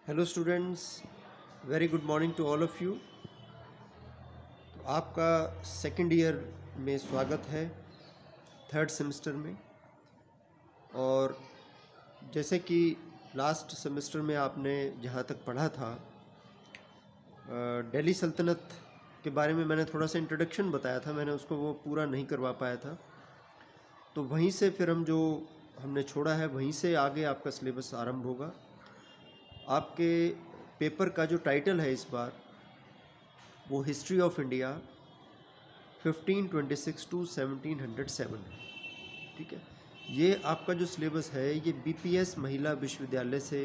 Hello students, very good morning to all of you. तो आपका second year में स्वागत है, थर्ड सेमेस्टर में। और जैसे कि लास्ट सेमेस्टर में आपने जहाँ तक पढ़ा था, दिल्ली सल्तनत के बारे में मैंने थोड़ा सा इंट्रोडक्शन बताया था, मैंने उसको वो पूरा नहीं करवा पाया था। तो वहीं से फिर हमने छोड़ा है, वहीं से आगे आपका सिलेबस आरंभ होगा। आपके पेपर का जो टाइटल है इस बार वो हिस्ट्री ऑफ इंडिया 1526 टू 1707 है। ठीक है, ये आपका जो सिलेबस है ये बीपीएस महिला विश्वविद्यालय से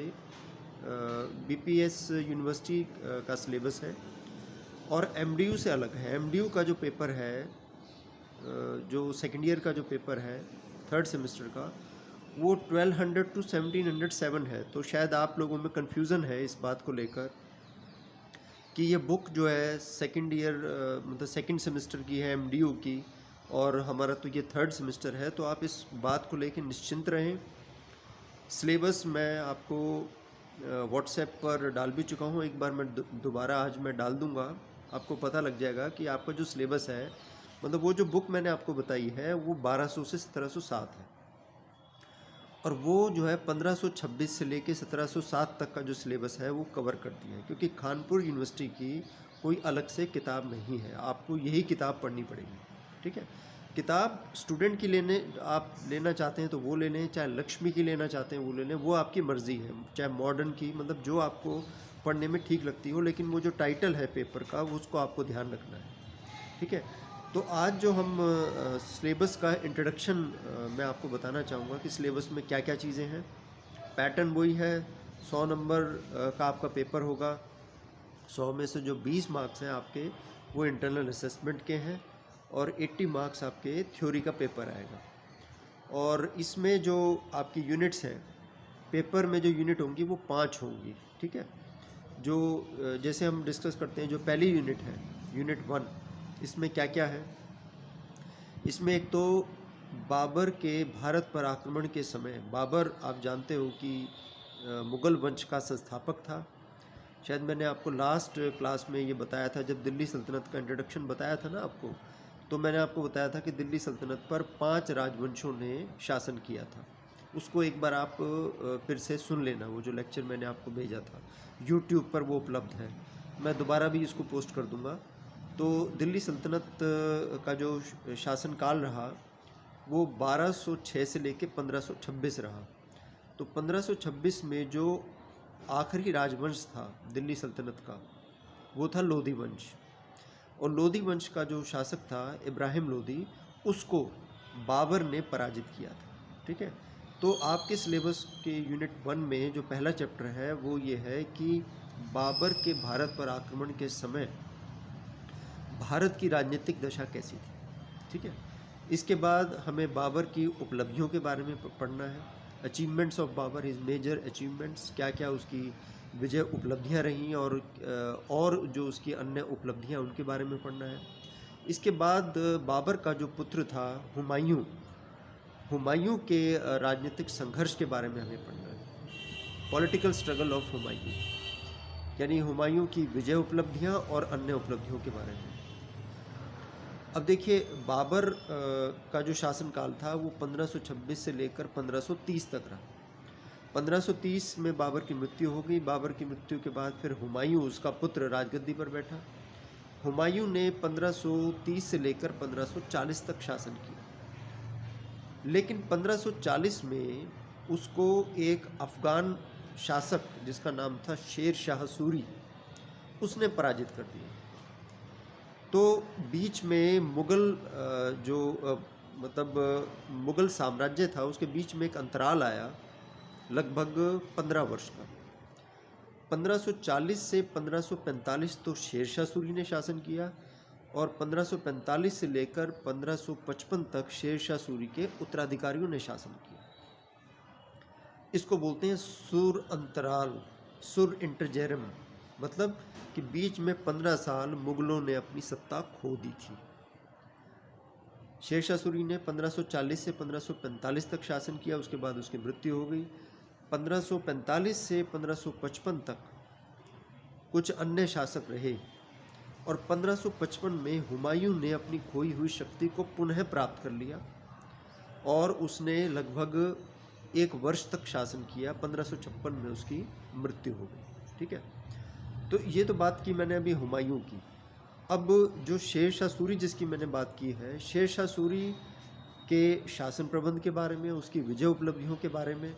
बीपीएस यूनिवर्सिटी का सिलेबस है और एमडीयू से अलग है। एमडीयू का जो पेपर है, जो सेकेंड ईयर का जो पेपर है थर्ड सेमेस्टर का, वो 1200 टू 1707 है। तो शायद आप लोगों में कन्फ्यूज़न है इस बात को लेकर कि ये बुक जो है सेकंड ईयर मतलब सेकंड सेमेस्टर की है, एमडीयू की, और हमारा तो ये थर्ड सेमेस्टर है। तो आप इस बात को लेकर निश्चिंत रहें। सिलेबस मैं आपको व्हाट्सएप पर डाल भी चुका हूँ, एक बार मैं दोबारा आज मैं डाल दूँगा, आपको पता लग जाएगा कि आपका जो सिलेबस है, मतलब वो जो बुक मैंने आपको बताई है वो 1200 से 1707 है, और वो जो है 1526 से लेके 1707 तक का जो सिलेबस है वो कवर करती है। क्योंकि कानपुर यूनिवर्सिटी की कोई अलग से किताब नहीं है, आपको यही किताब पढ़नी पड़ेगी। ठीक है, किताब स्टूडेंट की आप लेना चाहते हैं तो वो ले लें, चाहे लक्ष्मी की लेना चाहते हैं वो ले लें, वो आपकी मर्ज़ी है, चाहे मॉडर्न की, मतलब जो आपको पढ़ने में ठीक लगती हो। लेकिन वो जो टाइटल है पेपर का उसको आपको ध्यान रखना है। ठीक है, तो आज जो हम सिलेबस का इंट्रोडक्शन मैं आपको बताना चाहूँगा कि सिलेबस में क्या क्या चीज़ें हैं। पैटर्न वही है, 100 नंबर का आपका पेपर होगा। 100 में से जो 20 मार्क्स हैं आपके वो इंटरनल असेसमेंट के हैं, और 80 मार्क्स आपके थ्योरी का पेपर आएगा। और इसमें जो आपकी यूनिट्स हैं, पेपर में जो यूनिट होंगी वो 5 होंगी। ठीक है, जो जैसे हम डिस्कस करते हैं, जो पहली यूनिट है यूनिट 1, इसमें क्या क्या है। इसमें एक तो बाबर के भारत पर आक्रमण के समय, बाबर आप जानते हो कि मुग़ल वंश का संस्थापक था। शायद मैंने आपको लास्ट क्लास में ये बताया था, जब दिल्ली सल्तनत का इंट्रोडक्शन बताया था ना आपको, तो मैंने आपको बताया था कि दिल्ली सल्तनत पर 5 राजवंशों ने शासन किया था। उसको एक बार आप फिर से सुन लेना, वो जो लेक्चर मैंने आपको भेजा था यूट्यूब पर वो उपलब्ध है, मैं दोबारा भी इसको पोस्ट कर दूँगा। तो दिल्ली सल्तनत का जो शासनकाल रहा वो 1206 से लेके 1526 रहा। तो 1526 में जो आखिरी राजवंश था दिल्ली सल्तनत का वो था लोधी वंश, और लोधी वंश का जो शासक था इब्राहिम लोधी, उसको बाबर ने पराजित किया था। ठीक है, तो आपके सिलेबस के यूनिट 1 में जो पहला चैप्टर है वो ये है कि बाबर के भारत पर आक्रमण के समय भारत की राजनीतिक दशा कैसी थी। ठीक है, इसके बाद हमें बाबर की उपलब्धियों के बारे में पढ़ना है। Achievements of Babur, is major achievements, क्या क्या उसकी विजय उपलब्धियां रहीं, और जो उसकी अन्य उपलब्धियां उनके बारे में पढ़ना है। इसके बाद बाबर का जो पुत्र था हुमायूं, हुमायूं के राजनीतिक संघर्ष के बारे में हमें पढ़ना है। पॉलिटिकल स्ट्रगल ऑफ हुमायूं, यानी हुमायूं की विजय उपलब्धियां और अन्य उपलब्धियों के बारे में। अब देखिए, बाबर का जो शासनकाल था वो 1526 से लेकर 1530 तक रहा। 1530 में बाबर की मृत्यु हो गई। बाबर की मृत्यु के बाद फिर हुमायूं, उसका पुत्र, राजगद्दी पर बैठा। हुमायूं ने 1530 से लेकर 1540 तक शासन किया, लेकिन 1540 में उसको एक अफ़गान शासक जिसका नाम था शेर शाह सूरी, उसने पराजित कर दिया। तो बीच में मुग़ल साम्राज्य था, उसके बीच में एक अंतराल आया लगभग 15 वर्ष का। 1540 से 1545 तो शेरशाह सूरी ने शासन किया, और 1545 से लेकर 1555 तक शेरशाह सूरी के उत्तराधिकारियों ने शासन किया। इसको बोलते हैं सुर अंतराल, सुर इंटरजेरम, मतलब कि बीच में 15 साल मुग़लों ने अपनी सत्ता खो दी थी। शेरशाह सूरी ने 1540 से 1545 तक शासन किया, उसके बाद उसकी मृत्यु हो गई। 1545 से 1555 तक कुछ अन्य शासक रहे और 1555 में हुमायूं ने अपनी खोई हुई शक्ति को पुनः प्राप्त कर लिया और उसने लगभग 1 वर्ष तक शासन किया। 1556 में उसकी मृत्यु हो गई। ठीक है, तो ये तो बात की मैंने अभी हुमायूं की। अब जो शेर शाह सूरी जिसकी मैंने बात की है, शेर शाह सूरी के शासन प्रबंध के बारे में, उसकी विजय उपलब्धियों के बारे में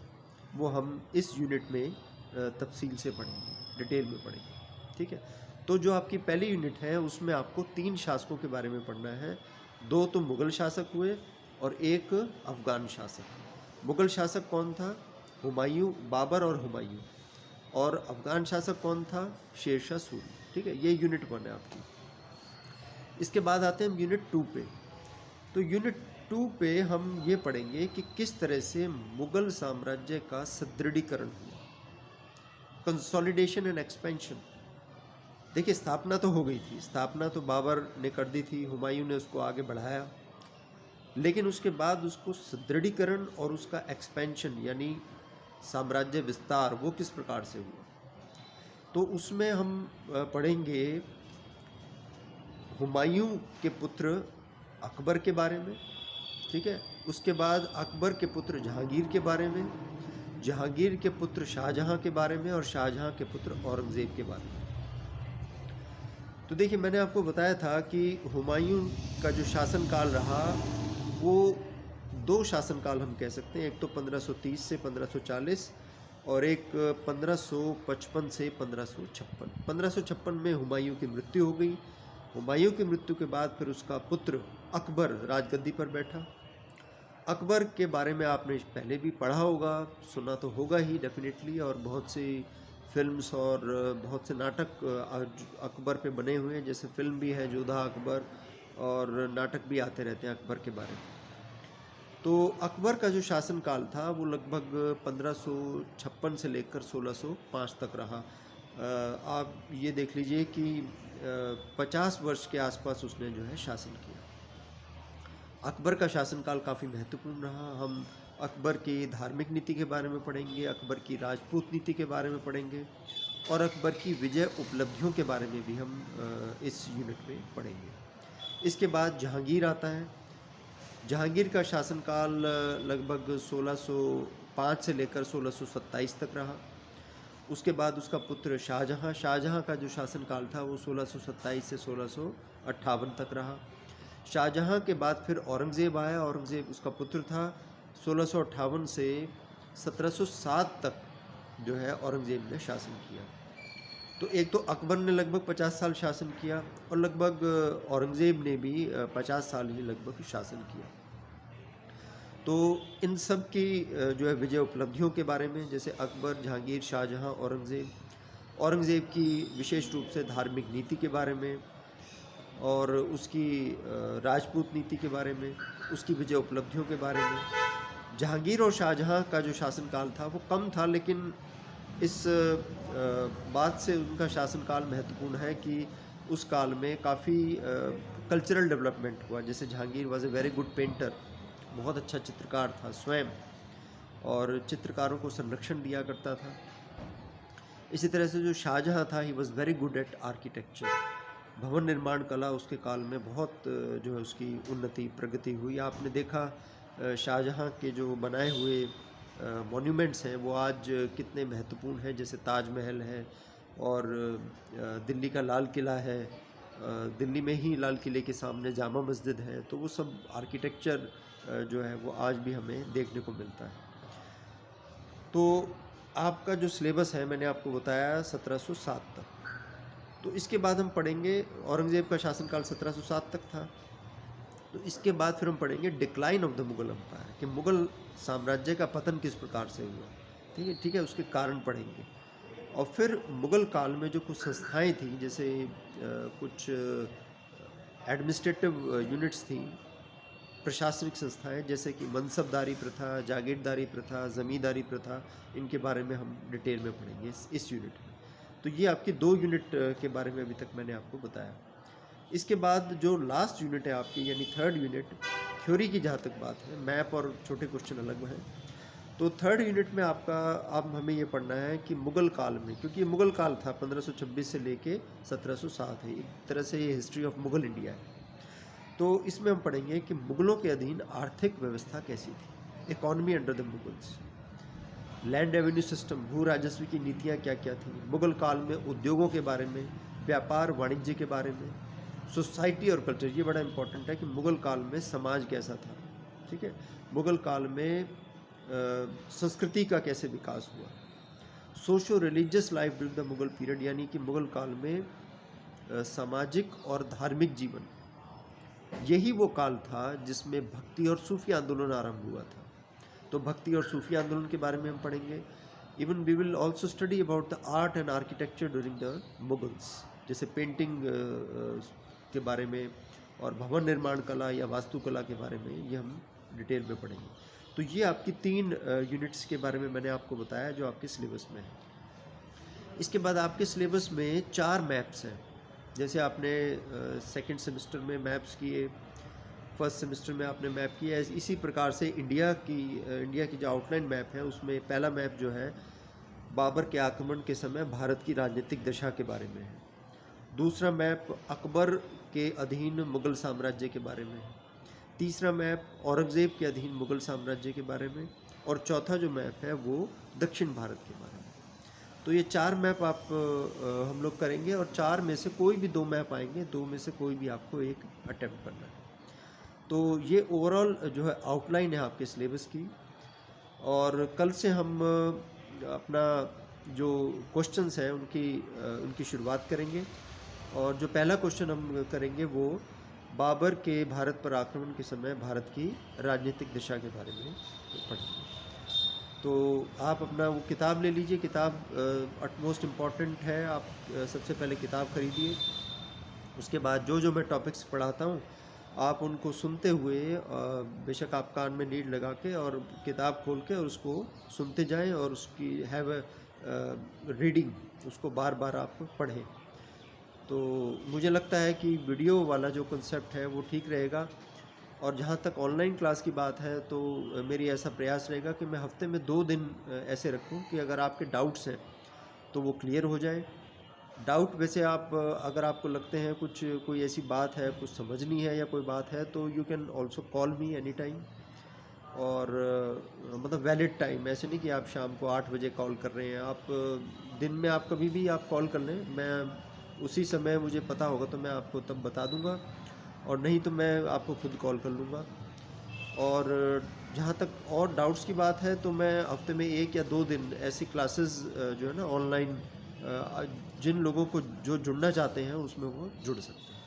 वो हम इस यूनिट में तफसील से पढ़ेंगे, डिटेल में पढ़ेंगे। ठीक है, तो जो आपकी पहली यूनिट है उसमें आपको 3 शासकों के बारे में पढ़ना है। 2 तो मुग़ल शासक हुए और 1 अफ़गान शासक। मुग़ल शासक कौन था? हुमायूं, बाबर और हुमायूं। और अफ़गान शासक कौन था? शेर शाह सूरी। ठीक है, ये यूनिट 1 है आपकी। इसके बाद आते हैं हम यूनिट 2 पे। तो यूनिट 2 पे हम ये पढ़ेंगे कि किस तरह से मुग़ल साम्राज्य का सुदृढ़ीकरण हुआ, कंसोलिडेशन एंड एक्सपेंशन। देखिए, स्थापना तो हो गई थी, स्थापना तो बाबर ने कर दी थी, हुमायूं ने उसको आगे बढ़ाया, लेकिन उसके बाद उसको सुदृढ़ीकरण और उसका एक्सपेंशन यानी साम्राज्य विस्तार वो किस प्रकार से हुआ। तो उसमें हम पढ़ेंगे हुमायूं के पुत्र अकबर के बारे में। ठीक है, उसके बाद अकबर के पुत्र जहांगीर के बारे में, जहांगीर के पुत्र शाहजहां के बारे में और शाहजहां के पुत्र औरंगज़ेब के बारे में। तो देखिए, मैंने आपको बताया था कि हुमायूं का जो शासनकाल रहा वो 2 शासनकाल हम कह सकते हैं। एक तो 1530 से 1540 और एक 1555 से 1556। 1556 में हुमायूं की मृत्यु हो गई। हुमायूं की मृत्यु के बाद फिर उसका पुत्र अकबर राजगद्दी पर बैठा। अकबर के बारे में आपने पहले भी पढ़ा होगा, सुना तो होगा ही डेफिनेटली, और बहुत सी फिल्म्स और बहुत से नाटक अकबर पे बने हुए हैं। जैसे फिल्म भी है जोधा अकबर, और नाटक भी आते रहते हैं अकबर के बारे में। तो अकबर का जो शासनकाल था वो लगभग 1556 से लेकर 1605 तक रहा। आप ये देख लीजिए कि 50 वर्ष के आसपास उसने जो है शासन किया। अकबर का शासनकाल काफ़ी महत्वपूर्ण रहा। हम अकबर की धार्मिक नीति के बारे में पढ़ेंगे, अकबर की राजपूत नीति के बारे में पढ़ेंगे और अकबर की विजय उपलब्धियों के बारे में भी हम इस यूनिट में पढ़ेंगे। इसके बाद जहांगीर आता है। जहांगीर का शासनकाल लगभग 1605 से लेकर 1627 तक रहा। उसके बाद उसका पुत्र शाहजहां, शाहजहां का जो शासनकाल था वो 1627 से 1658 तक रहा। शाहजहां के बाद फिर औरंगज़ेब आया, औरंगज़ेब उसका पुत्र था। 1658 से 1707 तक जो है औरंगज़ेब ने शासन किया। तो एक तो अकबर ने लगभग 50 साल शासन किया और लगभग औरंगज़ेब ने भी 50 साल ही लगभग शासन किया। तो इन सब की जो है विजय उपलब्धियों के बारे में, जैसे अकबर, जहांगीर, शाहजहां, औरंगज़ेब की विशेष रूप से धार्मिक नीति के बारे में और उसकी राजपूत नीति के बारे में, उसकी विजय उपलब्धियों के बारे में। जहांगीर और शाहजहां का जो शासनकाल था वो कम था, लेकिन इस बात से उनका शासनकाल महत्वपूर्ण है कि उस काल में काफ़ी कल्चरल डेवलपमेंट हुआ। जैसे Jahangir was a very good painter, बहुत अच्छा चित्रकार था स्वयं, और चित्रकारों को संरक्षण दिया करता था। इसी तरह से जो शाहजहां था, he was very good at architecture. भवन निर्माण कला उसके काल में बहुत जो है उसकी उन्नति प्रगति हुई। आपने देखा शाहजहां के जो बनाए हुए मॉन्यूमेंट्स हैं वो आज कितने महत्वपूर्ण हैं। जैसे ताजमहल है और दिल्ली का लाल किला है, दिल्ली में ही लाल किले के सामने जामा मस्जिद है। तो वो सब आर्किटेक्चर जो है वो आज भी हमें देखने को मिलता है। तो आपका जो सिलेबस है मैंने आपको बताया 1707 तक। तो इसके बाद हम पढ़ेंगे, औरंगज़ेब का शासनकाल 1707 तक था। तो इसके बाद फिर हम पढ़ेंगे decline of the Mughal empire, कि मुग़ल साम्राज्य का पतन किस प्रकार से हुआ। ठीक है, उसके कारण पढ़ेंगे। और फिर मुग़ल काल में जो कुछ संस्थाएं थी, जैसे कुछ एडमिनिस्ट्रेटिव यूनिट्स थी, प्रशासनिक संस्थाएं, जैसे कि मनसबदारी प्रथा, जागीरदारी प्रथा, ज़मींदारी प्रथा, इनके बारे में हम डिटेल में पढ़ेंगे इस यूनिट में। तो ये आपकी 2 यूनिट के बारे में अभी तक मैंने आपको बताया। इसके बाद जो लास्ट यूनिट है आपकी, यानी 3rd यूनिट, थ्योरी की जहाँ तक बात है, मैप और छोटे क्वेश्चन अलग हैं, तो थर्ड यूनिट में आपका अब हमें ये पढ़ना है कि मुग़ल काल में, क्योंकि ये मुग़ल काल था 1526 से लेके 1707 है, एक तरह से ये हिस्ट्री ऑफ मुग़ल इंडिया है। तो इसमें हम पढ़ेंगे कि मुग़लों के अधीन आर्थिक व्यवस्था कैसी थी, economy under the Mughals, land revenue system, भू राजस्व की नीतियाँ क्या क्या थी, मुग़ल काल में उद्योगों के बारे में, व्यापार वाणिज्य के बारे में, सोसाइटी और कल्चर। ये बड़ा इंपॉर्टेंट है कि मुग़ल काल में समाज कैसा था, ठीक है, मुग़ल काल में संस्कृति का कैसे विकास हुआ, socio religious life during the Mughal period, यानी कि मुग़ल काल में सामाजिक और धार्मिक जीवन, यही वो काल था जिसमें भक्ति और सूफी आंदोलन आरंभ हुआ था। तो भक्ति और सूफी आंदोलन के बारे में हम पढ़ेंगे। Even we will also study about the art and architecture during the Mughals, जैसे पेंटिंग के बारे में और भवन निर्माण कला या वास्तुकला के बारे में, ये हम डिटेल में पढ़ेंगे। तो ये आपकी 3 यूनिट्स के बारे में मैंने आपको बताया जो आपके सिलेबस में है। इसके बाद आपके सिलेबस में 4 मैप्स हैं। जैसे आपने सेकंड सेमेस्टर में मैप्स किए, फर्स्ट सेमेस्टर में आपने मैप किया, इसी प्रकार से इंडिया की जो आउटलाइन मैप है उसमें पहला मैप जो है बाबर के आक्रमण के समय भारत की राजनीतिक दशा के बारे में है। दूसरा मैप अकबर के अधीन मुग़ल साम्राज्य के बारे में है। तीसरा मैप औरंगज़ेब के अधीन मुग़ल साम्राज्य के बारे में, और चौथा जो मैप है वो दक्षिण भारत के बारे में। तो ये 4 मैप आप हम लोग करेंगे, और 4 में से कोई भी 2 मैप आएंगे, 2 में से कोई भी आपको एक अटेम्प्ट करना है। तो ये ओवरऑल जो है आउटलाइन है आपके सिलेबस की। और कल से हम अपना जो क्वेश्चंस हैं उनकी शुरुआत करेंगे। और जो पहला क्वेश्चन हम करेंगे वो बाबर के भारत पर आक्रमण के समय भारत की राजनीतिक दिशा के बारे में पढ़ेंगे। तो आप अपना वो किताब ले लीजिए, किताब अटमोस्ट इम्पॉर्टेंट है। आप सबसे पहले किताब खरीदिए, उसके बाद जो जो मैं टॉपिक्स पढ़ाता हूँ आप उनको सुनते हुए बेशक आप कान में लीड लगा के और किताब खोल के और उसको सुनते जाएं, और उसकी हैव रीडिंग, उसको बार बार आप पढ़ें। तो मुझे लगता है कि वीडियो वाला जो कंसेप्ट है वो ठीक रहेगा। और जहाँ तक ऑनलाइन क्लास की बात है तो मेरी ऐसा प्रयास रहेगा कि मैं हफ्ते में 2 दिन ऐसे रखूँ कि अगर आपके डाउट्स हैं तो वो क्लियर हो जाए। डाउट वैसे आप अगर आपको लगते हैं कोई ऐसी बात है, कुछ समझनी है या कोई बात है, तो you can also call me any time. और मतलब वैलिड टाइम, ऐसे नहीं कि आप शाम को 8 बजे कॉल कर रहे हैं। आप दिन में आप कभी भी आप कॉल कर लें, मैं उसी समय मुझे पता होगा तो मैं आपको तब बता दूंगा, और नहीं तो मैं आपको खुद कॉल कर लूँगा। और जहाँ तक और डाउट्स की बात है तो मैं हफ्ते में 1 या 2 दिन ऐसी क्लासेस जो है ना ऑनलाइन, जिन लोगों को जो जुड़ना चाहते हैं उसमें वो जुड़ सकते हैं।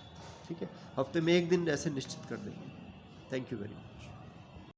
ठीक है, हफ्ते में 1 दिन ऐसे निश्चित कर देंगे। Thank you very much.